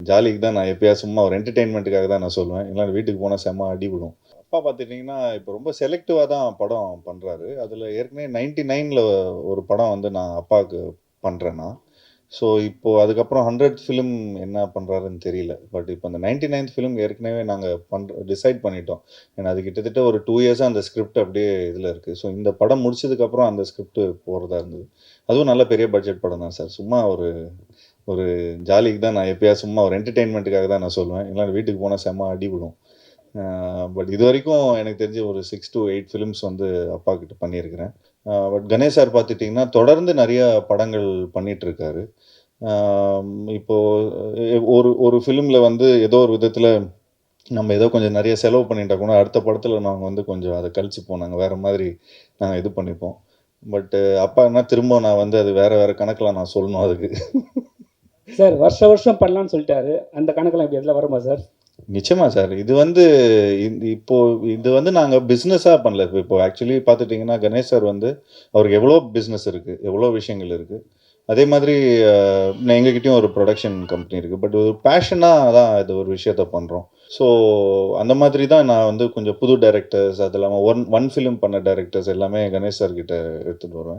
ஜாலிக்கு தான் நான் எப்பயாவது சும்மா ஒரு என்டர்டெயின்மெண்ட்டுக்காக தான் நான் சொல்லுவேன். இல்லைனா வீட்டுக்கு போனால் செம்ம அடி விழும். அப்பா பார்த்துட்டிங்கன்னா, இப்போ ரொம்ப செலக்டிவாக தான் படம் பண்ணுறாரு. அதில் ஏற்கனவே 99ல் ஒரு படம் வந்து நான் அப்பாவுக்கு பண்ணுறேன் நான். ஸோ, இப்போ அதுக்கப்புறம் 100த் ஃபிலிம் என்ன பண்ணுறாருன்னு தெரியல. பட் இப்போ அந்த 99த் ஃபிலிம் ஏற்கனவே நாங்க டிசைட் பண்ணிட்டோம். ஏன்னா அது கிட்டத்தட்ட ஒரு 2 இயர்ஸா அந்த ஸ்கிரிப்ட் அப்படியே இதில இருக்கு. ஸோ, இந்த படம் முடிச்சதுக்கப்புறம் அந்த ஸ்கிரிப்ட் போடுறதா இருந்தது. அதுவும் நல்ல பெரிய பட்ஜெட் படம் தான் சார். சும்மா ஒரு ஒரு ஜாலிக்கு தான் நான் எப்பயாவது சும்மா ஒரு என்டர்டெயின்மெண்ட்டுக்காக தான் நான் சொல்லுவேன். இல்லைனா வீட்டுக்கு போனால் செம்ம அடி விழும். பட் இதுவரைக்கும் எனக்கு தெரிஞ்சு ஒரு 6 to 8 ஃபிலிம்ஸ் வந்து அப்பாகிட்ட பண்ணியிருக்கிறேன். பட் கணேஷ் சார் பார்த்துட்டிங்கன்னா, தொடர்ந்து நெறைய படங்கள் பண்ணிட்டுருக்காரு. இப்போ ஒரு ஒரு ஃபிலிம்ல வந்து ஏதோ ஒரு விதத்தில நம்ம ஏதோ கொஞ்சம் நெறைய செலவு பண்ணிட்டா கூட, அடுத்த படத்தில நாங்க வந்து கொஞ்சம் அத கழிச்சுப்போம். நாங்க வேற மாதிரி நாங்க இது பண்ணிப்போம். பட் அப்பான்னா திரும்ப நான் வந்து அது வேற வேற கணக்குல நான் சொல்லணும் அதுக்கு. சார் வருஷம் பண்ணலான்னு சொல்லிட்டாரு. அந்த கணக்கெல்லாம் எப்படி இதில வருமா சார்? நிச்சயமா சார். இது வந்து இப்போ இது வந்து நாங்க பிசினஸா பண்ணல. இப்போ ஆக்சுவலி பார்த்துட்டீங்கன்னா, கணேஷ் சார் வந்து அவருக்கு எவ்வளோ பிசினஸ் இருக்கு. எவ்வளோ விஷயங்கள் இருக்கு. அதே மாதிரி அ எங்ககிட்டயும் ஒரு புரொடக்ஷன் கம்பெனி இருக்கு. பட் ஒரு பேஷனா தான் இது ஒரு விஷயத்த பண்றோம். ஸோ, அந்த மாதிரி தான் நான் வந்து கொஞ்சம் புது டைரக்டர்ஸ் அது இல்லாம ஒன் ஃபிலிம் பண்ண டைரக்டர்ஸ் எல்லாமே கணேஷ் சார் கிட்ட எடுத்துட்டு வருவேன்.